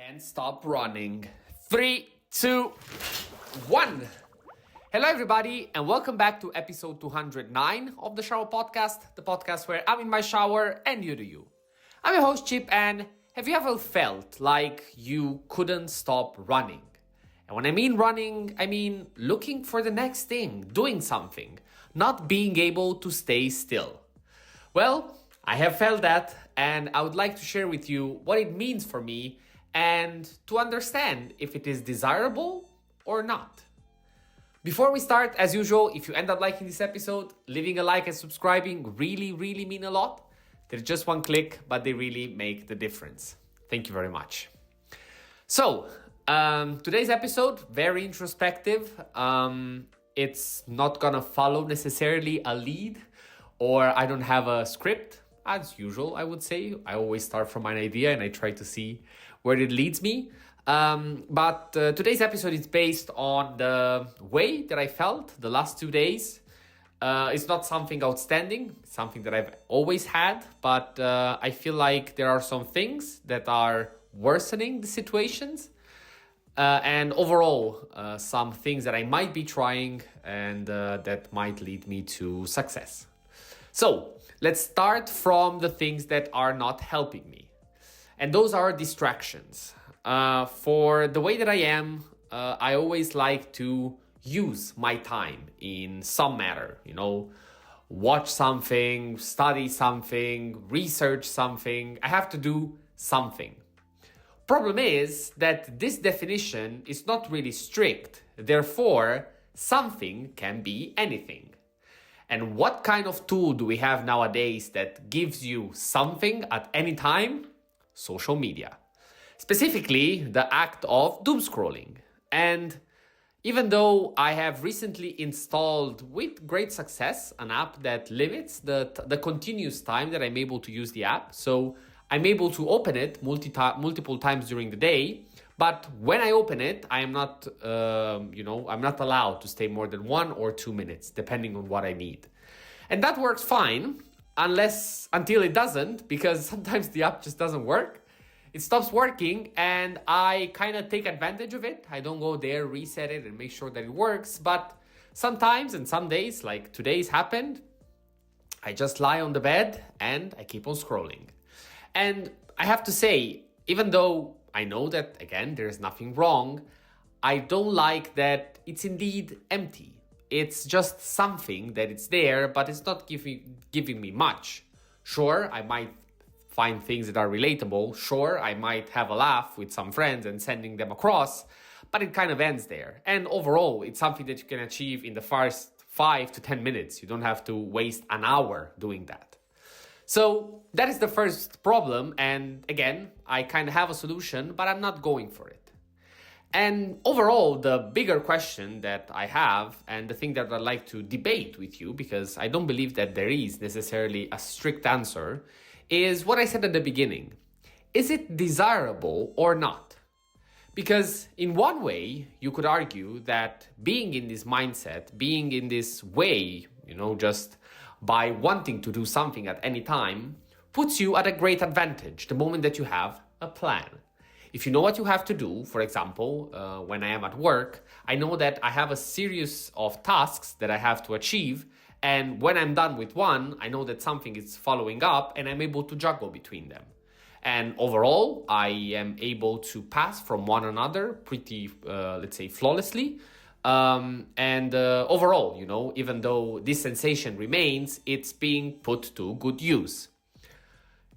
And stop running. 3, 2, 1. Hello, everybody, and welcome back to episode 209 of the Shower Podcast, the podcast where I'm in my shower and you do you. I'm your host, Chip, and have you ever felt like you couldn't stop running? And when I mean running, I mean looking for the next thing, doing something, not being able to stay still. Well, I have felt that, and I would like to share with you what it means for me and to understand if it is desirable or not. Before we start, as usual, if you end up liking this episode, leaving a like and subscribing really mean a lot. They're just one click, but they really make the difference. Thank you very much. So, today's episode, very introspective. It's not gonna follow necessarily a lead, or I don't have a script. As usual, I would say. I always start from an idea and I try to see where it leads me. But today's episode is based on the way that I felt the last 2 days. It's not something outstanding, it's something that I've always had, but I feel like there are some things that are worsening the situations. And overall, some things that I might be trying and that might lead me to success. So, let's start from the things that are not helping me. And those are distractions. For the way that I am, I always like to use my time in some matter. Watch something, study something, research something. I have to do something. Problem is that this definition is not really strict. Therefore, something can be anything. And what kind of tool do we have nowadays that gives you something at any time? Social media. Specifically, the act of doomscrolling. And even though I have recently installed with great success an app that limits the continuous time that I'm able to use the app, so I'm able to open it multiple times during the day, but when I open it, I am not, I'm not allowed to stay more than 1 or 2 minutes, depending on what I need. And that works fine, until it doesn't, because sometimes the app just doesn't work. It stops working, and I kind of take advantage of it. I don't go there, reset it, and make sure that it works. But sometimes, and some days, like today's happened, I just lie on the bed and I keep on scrolling. And I have to say, even though I know that, again, there's nothing wrong, I don't like that it's indeed empty. It's just something that it's there, but it's not giving me much. Sure, I might find things that are relatable. Sure, I might have a laugh with some friends and sending them across, but it kind of ends there. And overall, it's something that you can achieve in the first 5 to 10 minutes. You don't have to waste an hour doing that. So that is the first problem, and again, I kind of have a solution, but I'm not going for it. And overall, the bigger question that I have, and the thing that I'd like to debate with you, because I don't believe that there is necessarily a strict answer, is what I said at the beginning. Is it desirable or not? Because in one way, you could argue that being in this mindset, being in this way, just by wanting to do something at any time, puts you at a great advantage the moment that you have a plan. If you know what you have to do, for example, when I am at work, I know that I have a series of tasks that I have to achieve, and when I'm done with one, I know that something is following up and I'm able to juggle between them. And overall, I am able to pass from one another pretty, let's say, flawlessly. Overall, even though this sensation remains, it's being put to good use.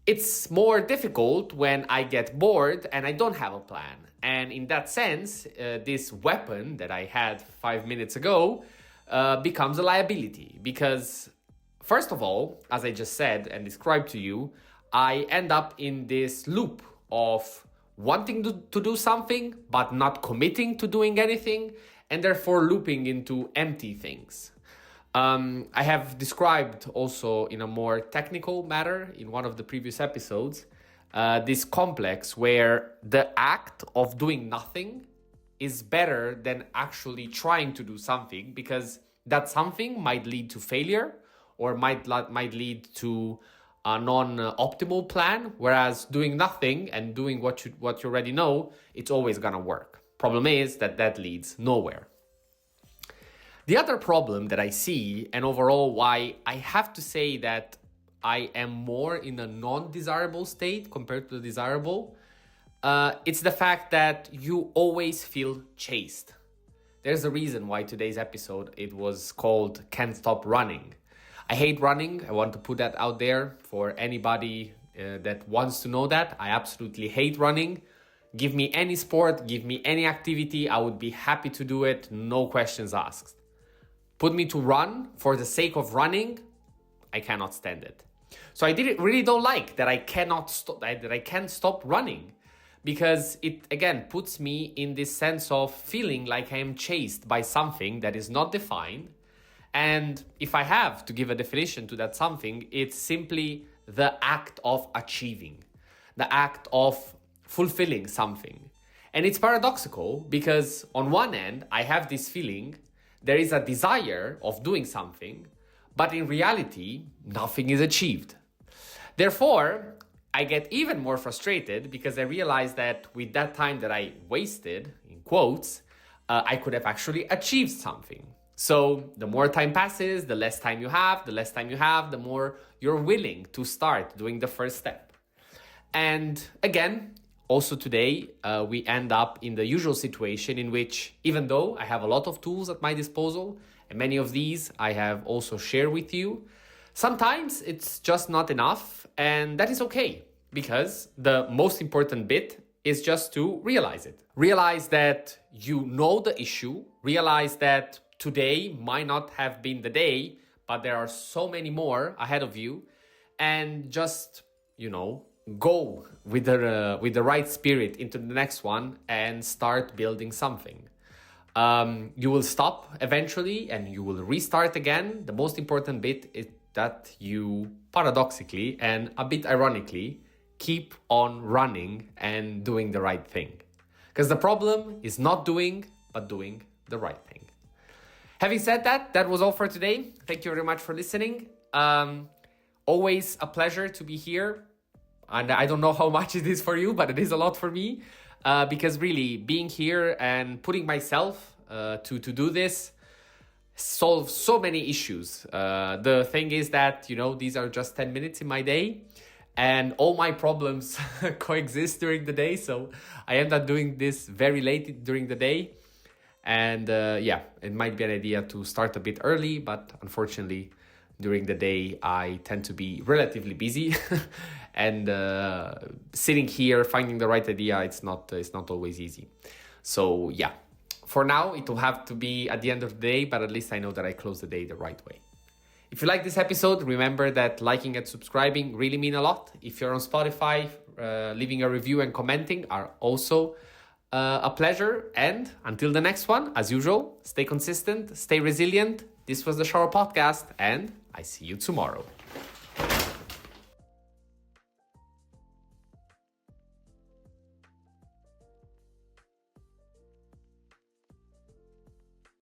It's more difficult when I get bored and I don't have a plan. And in that sense, this weapon that I had 5 minutes ago becomes a liability. Because, first of all, as I just said and described to you, I end up in this loop of wanting to do something, but not committing to doing anything, and therefore looping into empty things. I have described also in a more technical matter in one of the previous episodes, this complex where the act of doing nothing is better than actually trying to do something, because that something might lead to failure or might lead to a non-optimal plan, whereas doing nothing and doing what you already know, it's always gonna work. Problem is that leads nowhere. The other problem that I see, and overall why I have to say that I am more in a non-desirable state compared to the desirable, it's the fact that you always feel chased. There's a reason why today's episode, it was called Can't Stop Running. I hate running. I want to put that out there for anybody that wants to know that. I absolutely hate running. Give me any sport, give me any activity, I would be happy to do it, no questions asked. Put me to run for the sake of running, I cannot stand it. So I really don't like that I can't stop running, because it again puts me in this sense of feeling like I am chased by something that is not defined. And if I have to give a definition to that something, it's simply the act of achieving, the act of fulfilling something. And it's paradoxical because on one end, I have this feeling there is a desire of doing something, but in reality, nothing is achieved. Therefore, I get even more frustrated because I realize that with that time that I wasted, in quotes, I could have actually achieved something. So the more time passes, the less time you have, the more you're willing to start doing the first step. And again, also today, we end up in the usual situation in which, even though I have a lot of tools at my disposal, and many of these I have also shared with you, sometimes it's just not enough, and that is okay, because the most important bit is just to realize it. Realize that you know the issue, realize that today might not have been the day, but there are so many more ahead of you, and just, go with the right spirit into the next one and start building something. You will stop eventually and you will restart again. The most important bit is that you, paradoxically and a bit ironically, keep on running and doing the right thing. Because the problem is not doing, but doing the right thing. Having said that, that was all for today. Thank you very much for listening. Always a pleasure to be here. And I don't know how much it is for you, but it is a lot for me. Because really, being here and putting myself to do this solves so many issues. The thing is that, these are just 10 minutes in my day. And all my problems coexist during the day. So I end up doing this very late during the day. And it might be an idea to start a bit early, but unfortunately, during the day, I tend to be relatively busy. And sitting here, finding the right idea, it's not always easy. So for now, it will have to be at the end of the day, but at least I know that I close the day the right way. If you like this episode, remember that liking and subscribing really mean a lot. If you're on Spotify, leaving a review and commenting are also a pleasure. And until the next one, as usual, stay consistent, stay resilient. This was the Shower Podcast, and I see you tomorrow.